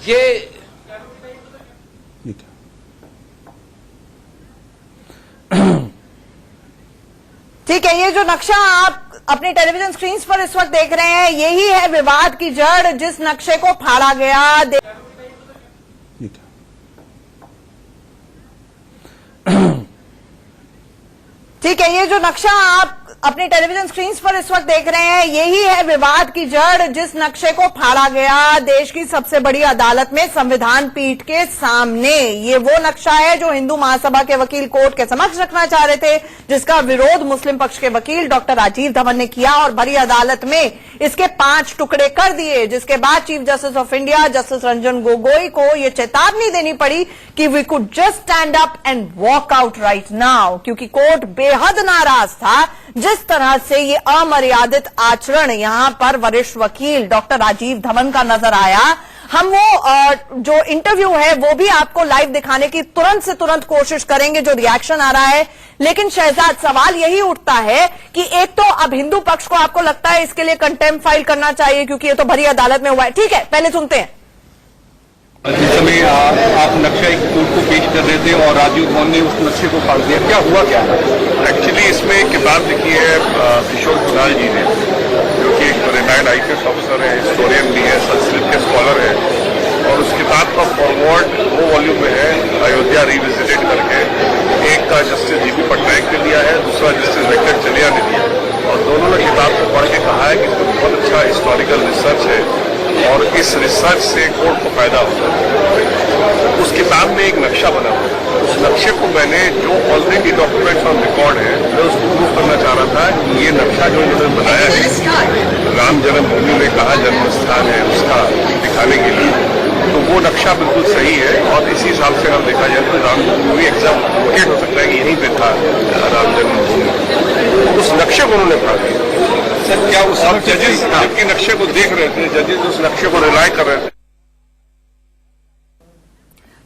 ये ठीक है, ये जो नक्शा आप अपनी टेलीविजन स्क्रीन पर इस वक्त देख रहे हैं, यही है विवाद की जड़ जिस नक्शे को फाड़ा गया। ठीक है, ये जो नक्शा आप अपनी टेलीविजन स्क्रीन पर इस वक्त देख रहे हैं, यही है विवाद की जड़ जिस नक्शे को फाड़ा गया देश की सबसे बड़ी अदालत में संविधान पीठ के सामने। ये वो नक्शा है जो हिंदू महासभा के वकील कोर्ट के समक्ष रखना चाह रहे थे, जिसका विरोध मुस्लिम पक्ष के वकील डॉक्टर राजीव धवन ने किया और भरी अदालत में इसके 5 टुकड़े कर दिए, जिसके बाद chief justice of India justice Ranjan Gogoi को यह चेतावनी देनी पड़ी कि we could just stand up and walk out right now, क्योंकि कोर्ट बेहद नाराज था जिस तरह से ये अमर्यादित आचरण यहां पर वरिष्ठ वकील डॉक्टर राजीव धवन का नजर आया। हम वो जो इंटरव्यू है वो भी आपको लाइव दिखाने की तुरंत से तुरंत कोशिश करेंगे जो रिएक्शन आ रहा है। लेकिन शहजाद, सवाल यही उठता है कि एक तो अब हिंदू पक्ष को आपको लगता है इसके लिए कंटेम्प्ट फाइल करना चाहिए क्योंकि ये तो भरी अदालत में हुआ है। ठीक है, पहले सुनते हैं। जिस समय आप नक्शा एक कोर्ट को पेश कर रहे थे और राजीव धवन ने उस नक्शे को फाड़ दिया, क्या हुआ क्या? एक्चुअली इसमें एक किताब लिखी है किशोर कुणाल जी ने, जो कि एक रिटायर्ड आईपीएस ऑफिसर है, हिस्टोरियन भी है, संस्कृत के स्कॉलर है, और उस किताब का फॉरवर्ड 2 वॉल्यूम में है, अयोध्या रिविजिटेड करके। एक का जस्टिस जीबी पटनायक ने दिया है, दूसरा जस्टिस वेंकट चलिया ने दिया, और दोनों ने किताब को पढ़ के कहा है कि इसमें बहुत अच्छा हिस्टोरिकल रिसर्च है और इस रिसर्च से कोर्ट को फायदा होता है। उस किताब में एक नक्शा बना हुआ है, उस नक्शे को मैंने जो ऑलरेडी डॉक्यूमेंट्स ऑन रिकॉर्ड है, मैं उसको प्रूव करना चाह रहा था कि ये नक्शा जो इन्होंने बनाया है राम जन्मभूमि में कहाँ जन्म स्थान है उसका दिखाने के लिए, तो वो नक्शा बिल्कुल सही है। और इसी हिसाब से अगर देखा जाए तो राम जन्मभूमि एग्जाम लोकेट हो सकता है कि यहीं पे था राम जन्मभूमि। उस नक्शे को उन्होंने फाड़ दिया। सर, क्या उस जजेस जबकि नक्शे को देख रहे थे, जजेस उस नक्शे को रिलाय कर रहे थे।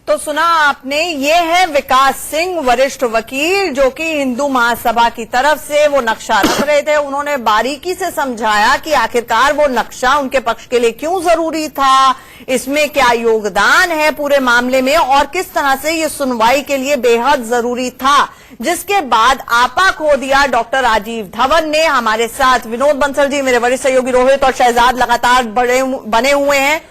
तो सुना आपने, ये है विकास सिंह वरिष्ठ वकील जो कि हिंदू महासभा की तरफ से वो नक्शा रख रहे थे। उन्होंने बारीकी से समझाया कि आखिरकार वो नक्शा उनके पक्ष के लिए क्यों जरूरी था, इसमें क्या योगदान है पूरे मामले में और किस तरह से ये सुनवाई के लिए बेहद जरूरी था। जिसके बाद आपा खो दिया डॉक्टर राजीव धवन ने। हमारे साथ विनोद बंसल जी, मेरे वरिष्ठ सहयोगी रोहित और शहजाद लगातार बने हुए हैं।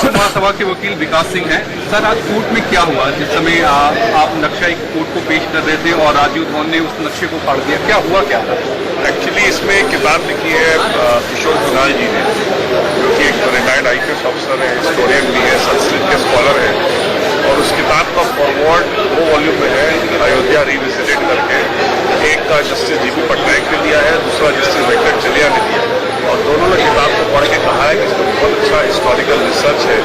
महासभा के वकील विकास सिंह हैं। सर, आज कोर्ट में क्या हुआ जिस समय आप नक्शा एक कोर्ट को पेश कर रहे थे और राजीव धवन ने उस नक्शे को फाड़ दिया, क्या हुआ क्या? एक्चुअली इसमें एक किताब लिखी है किशोर कुणाल जी ने, जो कि एक रिटायर्ड आईपीएस ऑफिसर है, हिस्टोरियन भी है, संस्कृत के स्कॉलर है, और उस किताब का फॉरवर्ड 2 वॉल्यूम में है, अयोध्या रिविजिटेड करके। एक का जस्टिस जीबी पटनायक ने दिया है, दूसरा जस्टिस वेंकट चलिया ने दिया, और दोनों ने किताब को पढ़ के कहा है कि इसमें बहुत अच्छा हिस्टोरिकल रिसर्च है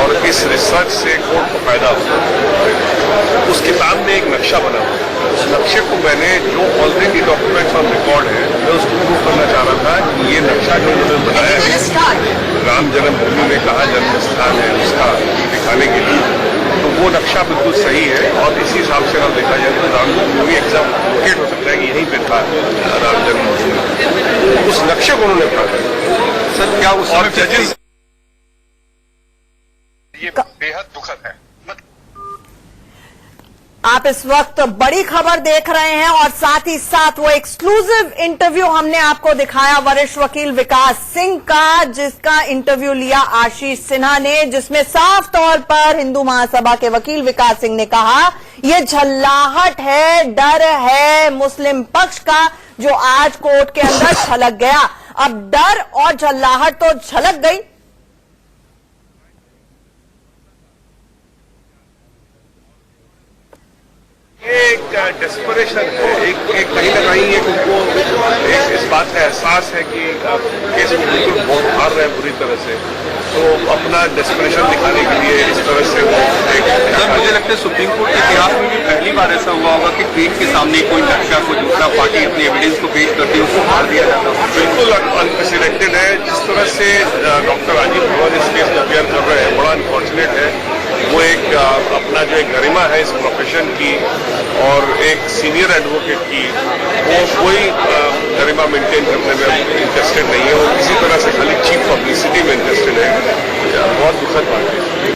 और इस रिसर्च से कोर्ट को फायदा होता है। उस किताब में एक नक्शा बना हुआ है, उस नक्शे को मैंने जो ऑलरेडी डॉक्यूमेंट्स ऑन रिकॉर्ड है, मैं उसको प्रूव करना चाह रहा था कि ये नक्शा जो इन्होंने बनाया है राम जन्मभूमि में कहाँ जन्म स्थान है उसका दिखाने के लिए, तो वो नक्शा बिल्कुल सही है। और इसी हिसाब से अगर देखा जाए तो राम जन्मभूमि एग्जाम लोकेट हो सकता है कि यहीं पे था राम जन्मभूमि। उस नक्शे को उन्होंने फाड़ दिया। सर, क्या उस और जजेस, ये बेहद दुखद है। आप इस वक्त बड़ी खबर देख रहे हैं और साथ ही साथ वो एक्सक्लूसिव इंटरव्यू हमने आपको दिखाया वरिष्ठ वकील विकास सिंह का, जिसका इंटरव्यू लिया आशीष सिन्हा ने, जिसमें साफ तौर पर हिंदू महासभा के वकील विकास सिंह ने कहा ये झल्लाहट है, डर है मुस्लिम पक्ष का जो आज कोर्ट के अंदर छलक गया। अब डर और झल्लाहट तो झलक गई, एक डेस्परेशन है, एक कहीं ना कहीं एक उनको इस बात का एहसास है कि केस में बिल्कुल बहुत हार रहे हैं बुरी तरह से, तो अपना डेस्परेशन दिखाने के लिए इस तरह से वो सर, मुझे लगता है सुप्रीम कोर्ट के इतिहास में भी पहली बार ऐसा हुआ होगा कि पीठ के सामने कोई नक्शा को दूसरा पार्टी अपनी एविडेंस को पेश करती है उसको मार दिया जाता है। बिल्कुल अनप्रेसिडेंटेड है। जिस तरह से डॉक्टर राजीव धवन इस केस में अपियर कर रहे हैं, बड़ा अनफॉर्चुनेट है। वो एक अपना जो एक गरिमा है इस प्रोफेशन की और एक सीनियर एडवोकेट की, वो कोई गरिमा मेंटेन करने में इंटरेस्टेड नहीं है। वो किसी तरह से खाली चीफ बहुत दुखद बात है।